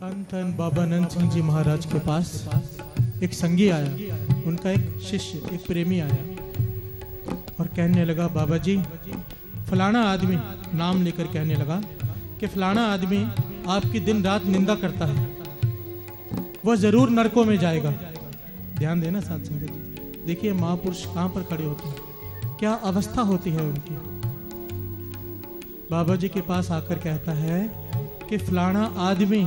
धन धन बाबा नंद सिंह जी महाराज के पास एक संगी आया, उनका एक शिष्य, एक प्रेमी आया और कहने लगा, बाबा जी फलाना आदमी, नाम लेकर कहने लगा कि फलाना आदमी आपकी दिन रात निंदा करता है, वह जरूर नरकों में जाएगा। ध्यान देना साथ संगत जी, देखिए महापुरुष कहाँ पर खड़े होते हैं, क्या अवस्था होती है उनकी। बाबा जी के पास आकर कहता है कि फलाना आदमी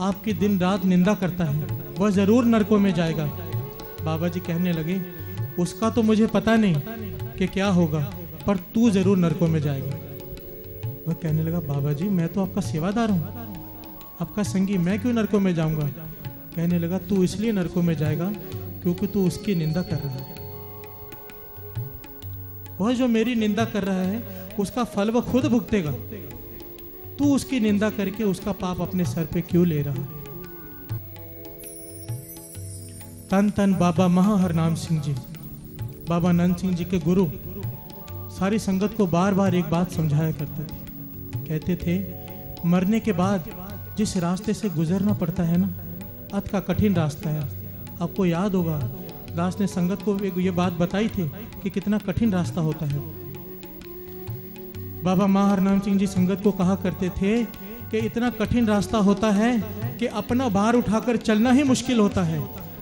आपकी दिन रात निंदा करता है, वह जरूर नरकों में जाएगा। बाबा जी कहने लगे, उसका तो मुझे पता नहीं कि क्या होगा, पर तू जरूर नरकों में जाएगा। वह कहने लगा, बाबा जी मैं तो आपका सेवादार हूँ, आपका संगी, मैं क्यों नरकों में जाऊंगा। कहने लगा, तू इसलिए नरकों में जाएगा क्योंकि तू उसकी निंदा कर रहा है। वह जो मेरी निंदा कर रहा है उसका फल वह खुद भुगतेगा, तू उसकी निंदा करके उसका पाप अपने सर पे क्यों ले रहा है। तन तन बाबा महाहरनाम सिंह जी, बाबा नंद सिंह जी के गुरु, सारी संगत को बार बार एक बात समझाया करते थे। कहते थे मरने के बाद जिस रास्ते से गुजरना पड़ता है ना, अत का कठिन रास्ता है। आपको याद होगा दास ने संगत को ये बात बताई थी कि कितना कठिन रास्ता होता है। बाबा महाहरनाम सिंह जी संगत को कहा करते थे कि इतना कठिन रास्ता होता है कि अपना भार उठाकर चलना ही मुश्किल होता है।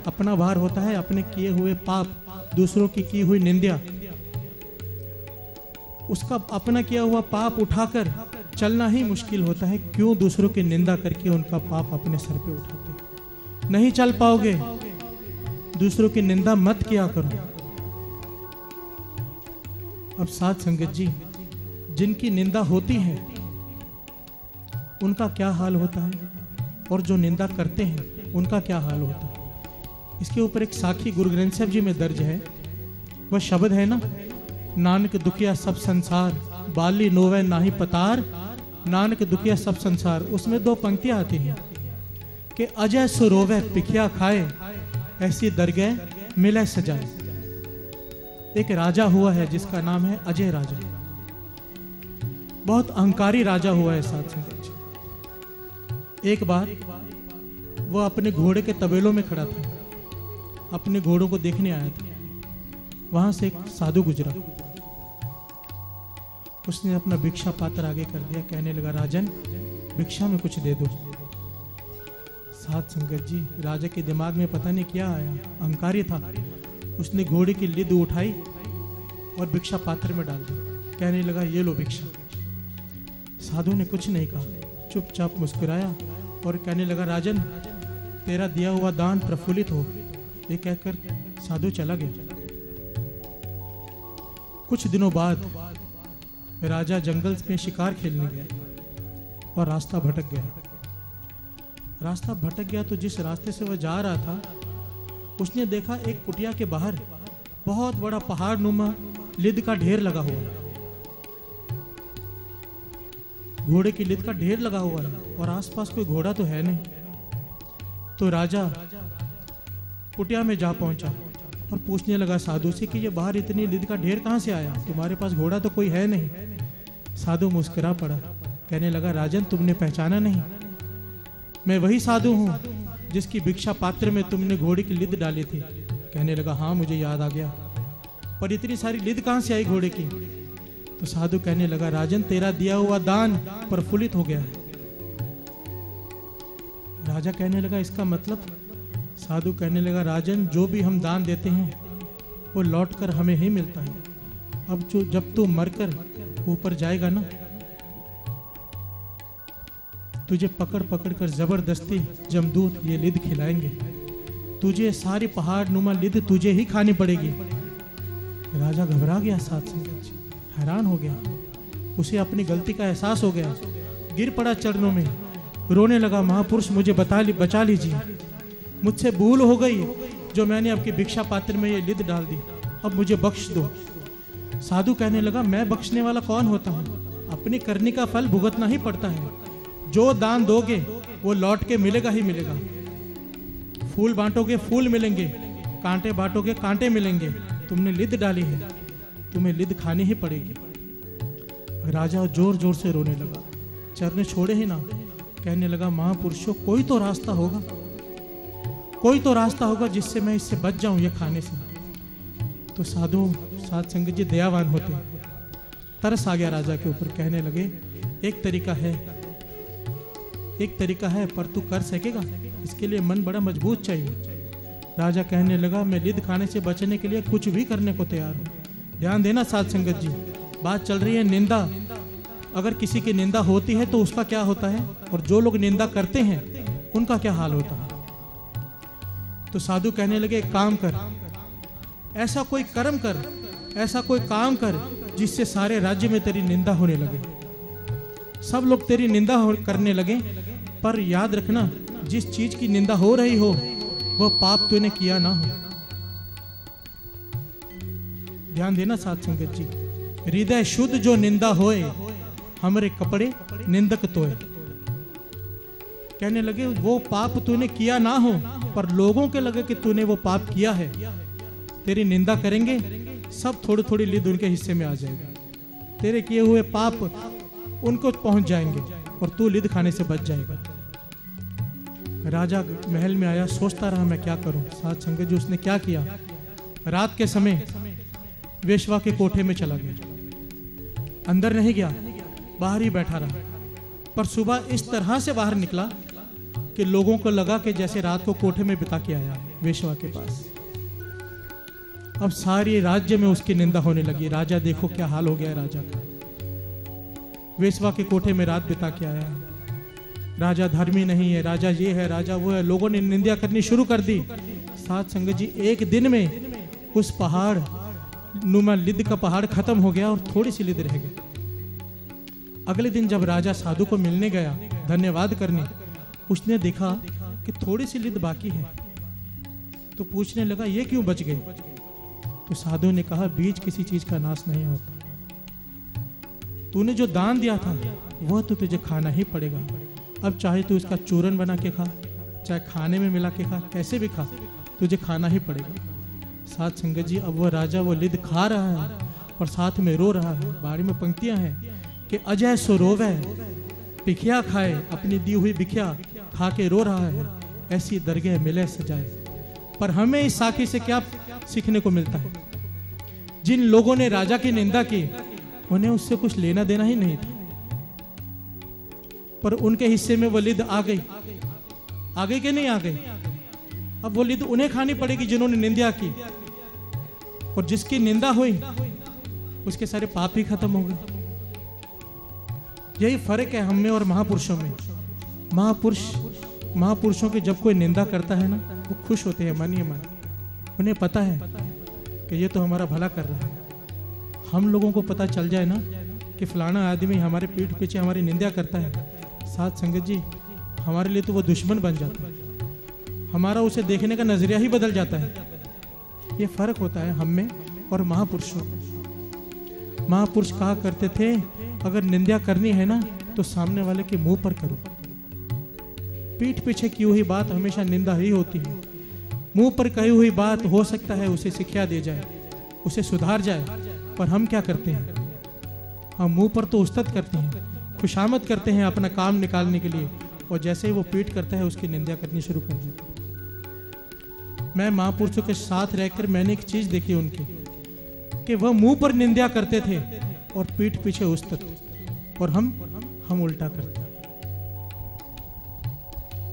अपना भार होता है अपने किए हुए पाप, दूसरों की हुई निंदा, उसका अपना किया हुआ पाप उठाकर चलना ही मुश्किल होता है। क्यों दूसरों की निंदा करके उनका पाप अपने सर पे उठाते, नहीं चल पाओगे। दूसरों की निंदा मत किया करो। अब साथ संगत जी, जिनकी निंदा होती है उनका क्या हाल होता है, और जो निंदा करते हैं उनका क्या हाल होता है। इसके ऊपर एक साखी गुरु ग्रंथ साहिब जी में दर्ज है। वह शब्द है ना, नानक दुखिया सब संसार, बाली नोवे नाही पतार, नानक दुखिया सब संसार। उसमें दो पंक्तियां आती हैं कि अजय सुरोवे पिखिया खाए, ऐसी दरगह मिले सजाए। एक राजा हुआ है जिसका नाम है अजय राजा, बहुत अहंकारी राजा हुआ है साथ संगत। एक बार वह अपने घोड़े के तबेलों में खड़ा था, अपने घोड़ों को देखने आया था। वहां से एक साधु गुजरा, उसने अपना भिक्षा पात्र आगे कर दिया, कहने लगा, राजन भिक्षा में कुछ दे दो। साथ संगत जी, राजा के दिमाग में पता नहीं क्या आया, अहंकारी था। उसने घोड़े की लिद उठाई और भिक्षा पात्र में डाल दी, कहने लगा, ये लो भिक्षा। साधु ने कुछ नहीं कहा, चुपचाप मुस्कुराया और कहने लगा, राजन तेरा दिया हुआ दान प्रफुल्लित हो। ये कहकर साधु चला गया। कुछ दिनों बाद राजा जंगल में शिकार खेलने गया और रास्ता भटक गया। रास्ता भटक गया तो जिस रास्ते से वह जा रहा था, उसने देखा एक कुटिया के बाहर बहुत बड़ा पहाड़ नुमा लिद का ढेर लगा हुआ है। घोड़े की लिद का ढेर लगा हुआ है और आसपास कोई घोड़ा तो है नहीं। तो राजा कुटिया में जा पहुंचा और पूछने लगा साधु से कि ये बाहर इतनी लिद का ढेर कहां से आया, तुम्हारे पास घोड़ा तो कोई है नहीं। साधु मुस्कुरा पड़ा, कहने लगा, राजन तुमने पहचाना नहीं, मैं वही साधु हूं जिसकी भिक्षा पात्र में तुमने घोड़े की लिद डाली थी। कहने लगा, हाँ मुझे याद आ गया, पर इतनी सारी लिद कहां से आई घोड़े की। तो साधु कहने लगा, राजन तेरा दिया हुआ दान प्रफुल्लित हो गया है। राजा कहने लगा, इसका मतलब। साधु कहने लगा, राजन जो भी हम दान देते हैं वो लौटकर हमें ही मिलता है। अब जब तू मरकर ऊपर जाएगा ना, तुझे पकड़ पकड़ कर जबरदस्ती जमदूत ये लिद खिलाएंगे, तुझे सारी पहाड़ नुमा लिद तुझे ही खानी पड़ेगी। राजा घबरा गया, साथ संगत जी हैरान हो गया, उसे अपनी गलती का एहसास हो गया, गिर पड़ा चरणों में, रोने लगा, महापुरुष मुझे बचा लीजिए, मुझसे भूल हो गई जो मैंने आपकी भिक्षा पात्र में ये लिद डाल दी, अब मुझे बख्श दो। साधु कहने लगा, मैं बख्शने वाला कौन होता हूँ, अपनी करने का फल भुगतना ही पड़ता है। जो दान दोगे वो लौट के मिलेगा ही मिलेगा। फूल बांटोगे फूल मिलेंगे, कांटे बांटोगे कांटे मिलेंगे। तुमने लिद डाली है, तुम्हें लिद खानी ही पड़ेगी। राजा जोर जोर से रोने लगा, चरण छोड़े ही ना, कहने लगा, महापुरुषों कोई तो रास्ता होगा, कोई तो रास्ता होगा जिससे मैं इससे बच जाऊं ये खाने से। तो साधु साध संगत जी दयावान होते हैं, तरस आ गया राजा के ऊपर। कहने लगे, एक तरीका है पर तू कर सकेगा? इसके लिए मन बड़ा मजबूत चाहिए। राजा कहने लगा, मैं लिद खाने से बचने के लिए कुछ भी करने को तैयार हूं। ध्यान देना साध संगत जी, बात चल रही है निंदा। अगर किसी की निंदा होती है तो उसका क्या होता है, और जो लोग निंदा करते हैं उनका क्या हाल होता है। तो साधु कहने लगे, एक काम कर, ऐसा कोई कर्म कर, ऐसा कोई काम कर जिससे सारे राज्य में तेरी निंदा होने लगे, सब लोग तेरी निंदा करने लगे। पर याद रखना, जिस चीज की निंदा हो रही हो वह पाप तूने किया ना हो। ध्यान देना साध संगत जी, हृदय शुद्ध जो निंदा होए, हमारे कपड़े निंदक तोए। कहने लगे, वो पाप तूने किया ना हो पर लोगों के लगे कि तूने वो पाप किया है, तेरी निंदा करेंगे, सब थोड़ी थोड़ी लिद उनके हिस्से में आ जाएगी, तेरे किए हुए पाप उनको पहुंच जाएंगे और तू लिद खाने से बच जाएगा। राजा महल में आया, सोचता रहा मैं क्या करूं। साध संगत जी, उसने क्या किया, रात के समय वेश्वा के कोठे में चला गया, अंदर नहीं गया, बाहर ही बैठा रहा। पर सुबह इस तरह से बाहर निकला कि लोगों को लगा कि जैसे रात को कोठे में बिता के आया है वेश्वा के पास। अब सारे राज्य में उसकी निंदा होने लगी। राजा देखो क्या हाल हो गया है राजा का, वेश्वा के कोठे में रात बिता के आया है, राजा धर्मी नहीं है, राजा ये है, राजा वो है। लोगों ने निंदा करनी शुरू कर दी। साध संगत जी, एक दिन में उस पहाड़ नुमा लिद का पहाड़ खत्म हो गया और थोड़ी सी लिद रह गई। अगले दिन जब राजा साधु को मिलने गया धन्यवाद करने, उसने देखा कि थोड़ी सी लिद बाकी है, तो पूछने लगा, ये क्यों बच गए? तो साधु ने कहा, बीज किसी चीज का नाश नहीं होता, तूने जो दान दिया था वह तो तुझे खाना ही पड़ेगा। अब चाहे तू इसका चूरन बना के खा, चाहे खाने में मिला के खा, कैसे भी खा, तुझे खाना ही पड़ेगा। साध संगत जी, अब वह राजा वो लिद खा रहा है और साथ में रो रहा है। बाड़ी में पंक्तियां हैं कि अजय सो रोवे, भिखिया खाए, अपनी दी हुई भिखिया खा के रो रहा है, ऐसी दरगाह मिले सजाए। पर हमें इस साखी से क्या सीखने को मिलता है? जिन लोगों ने राजा की निंदा की उन्हें उससे कुछ लेना देना ही नहीं था, पर उनके हिस्से में वो लिद आ गई कि नहीं आ गई? अब वो लिद उन्हें खानी पड़ेगी जिन्होंने निंदा की, और जिसकी निंदा हुई उसके सारे पाप ही खत्म हो गए। यही फर्क है हम में और महापुरुषों में। महापुरुषों की जब कोई निंदा करता है ना, वो खुश होते हैं मन ही मन। उन्हें पता है कि ये तो हमारा भला कर रहा है। हम लोगों को पता चल जाए ना कि फलाना आदमी हमारे पीठ पीछे हमारी निंदा करता है, साध संगत जी, हमारे लिए तो वो दुश्मन बन जाता है, हमारा उसे देखने का नजरिया ही बदल जाता है। ये फर्क होता है हम में और महापुरुषों में। महापुरुष कहा करते थे, अगर निंदा करनी है ना तो सामने वाले के मुंह पर करो। पीठ पीछे की हुई बात हमेशा निंदा ही होती है। मुंह पर कही हुई बात हो सकता है उसे शिक्षा दे जाए, उसे सुधार जाए, पर हम क्या करते हैं? हम मुंह पर तो उस्तत करते हैं, खुशामद करते हैं अपना काम निकालने के लिए, और जैसे ही वो पीठ करता है उसकी निंदा करनी शुरू कर देते हैं। मैं महापुरुषों के साथ रहकर मैंने एक चीज देखी उनकी, कि वह मुंह पर निंदा करते थे और पीठ पीछे उस्तत, और हम उल्टा करते।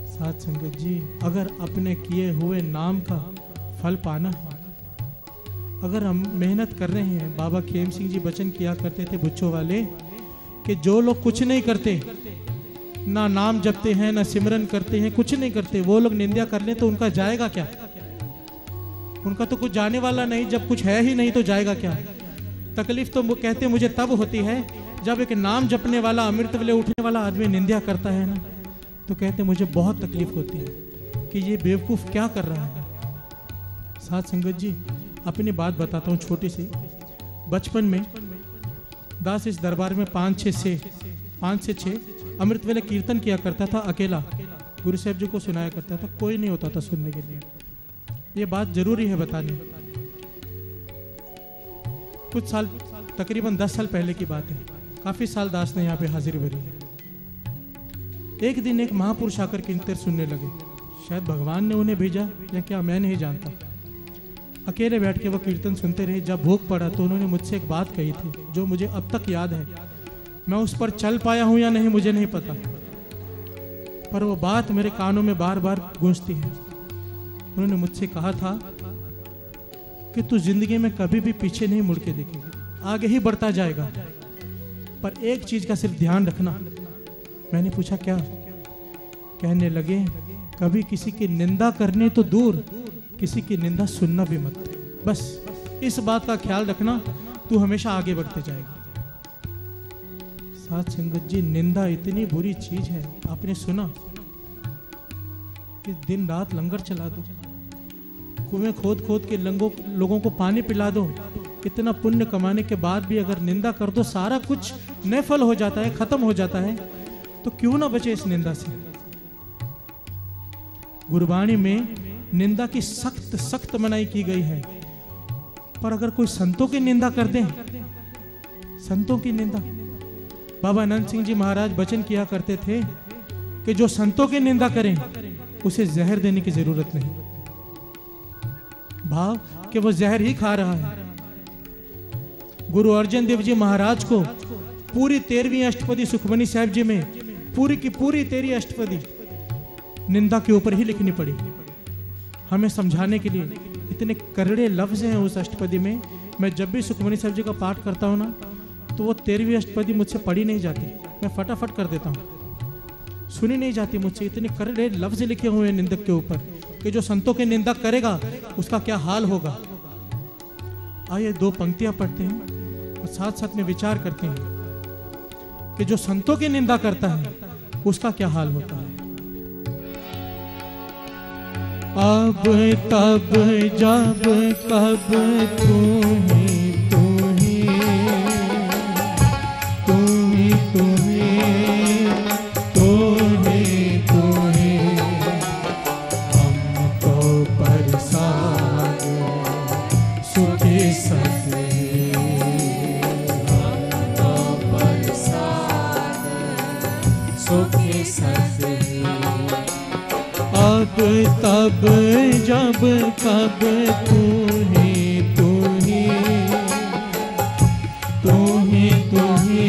साध संगत जी, अगर अपने किए हुए नाम का फल पाना है, अगर हम मेहनत कर रहे हैं, बाबा खेम सिंह जी वचन किया करते थे बुच्चों वाले, कि जो लोग कुछ नहीं करते, ना नाम जपते हैं, ना सिमरन करते हैं, कुछ नहीं करते, वो लोग निंदा कर ले तो उनका जाएगा क्या? उनका तो कुछ जाने वाला नहीं। जब कुछ है ही नहीं तो जाएगा क्या? तकलीफ तो वो कहते मुझे तब होती है जब एक नाम जपने वाला, अमृत वेले उठने वाला आदमी निंदा करता है ना, तो कहते मुझे बहुत तकलीफ होती है कि ये बेवकूफ क्या कर रहा है। साध संगत जी, अपनी बात बताता हूँ छोटी सी। बचपन में दास इस दरबार में 5 से 6 अमृत वेले कीर्तन किया करता था अकेला, गुरु साहब जी को सुनाया करता था, कोई नहीं होता था सुनने के लिए। ये बात जरूरी है बतानी। कुछ साल, तकरीबन 10 साल पहले की बात है, काफी साल दास ने यहाँ पे हाजिरी भरी है। एक दिन एक महापुरुष आकर कीर्तन सुनने लगे। शायद भगवान ने उन्हें भेजा या क्या, मैं नहीं जानता। अकेले बैठ के वो कीर्तन सुनते रहे। जब भोग पड़ा तो उन्होंने मुझसे एक बात कही थी जो मुझे अब तक याद है। मैं उस पर चल पाया हूं या नहीं मुझे नहीं पता, पर वो बात मेरे कानों में बार बार गूंजती है। उन्होंने मुझसे कहा था कि तू जिंदगी में कभी भी पीछे नहीं मुड़ के देखेगा, आगे ही बढ़ता जाएगा, पर एक चीज का सिर्फ ध्यान रखना। मैंने पूछा क्या? कहने लगे कभी किसी की निंदा करने तो दूर, किसी की निंदा सुनना भी मत। बस इस बात का ख्याल रखना, तू हमेशा आगे बढ़ते जाएगा। साथ संगत जी, निंदा इतनी बुरी चीज है। आपने सुना कि दिन रात लंगर चला दो, कुएं खोद खोद के लोगों को पानी पिला दो, इतना पुण्य कमाने के बाद भी अगर निंदा कर दो, सारा कुछ नैफल हो जाता है, खत्म हो जाता है। तो क्यों ना बचे इस निंदा से। गुरबाणी में निंदा की सख्त सख्त मनाही की गई है, पर अगर कोई संतों की निंदा कर दे, संतों की निंदा, बाबा अनंत सिंह जी महाराज वचन किया करते थे कि जो संतों की निंदा करें उसे जहर देने की जरूरत नहीं। भाव कि वो जहर ही खा रहा है। गुरु अर्जन देव जी महाराज को पूरी 13वीं अष्टपदी सुखमनी साहिब जी में पूरी की पूरी 13 अष्टपदी निंदा के ऊपर ही लिखनी पड़ी, हमें समझाने के लिए। इतने करड़े लफ्ज हैं उस अष्टपदी में। मैं जब भी सुखमनी साहिब जी का पाठ करता हूँ ना, तो वो 13वीं अष्टपदी मुझसे पढ़ी नहीं जाती, मैं फटाफट कर देता हूँ, सुनी नहीं जाती मुझसे। इतने करड़े लफ्ज लिखे हुए हैं निंदक के ऊपर कि जो संतों की निंदा करेगा उसका क्या हाल होगा। आइए 2 पंक्तियां पढ़ते हैं और साथ साथ में विचार करते हैं कि जो संतों की निंदा करता है उसका क्या हाल होता है। अब तब जब कब तू ही तू ही तू ही तू ही तू ही तू ही हमको प्रसाद सुखी सके, हमको प्रसाद सुखी सके। अब तब जब कब तू ही तू ही तू ही तू ही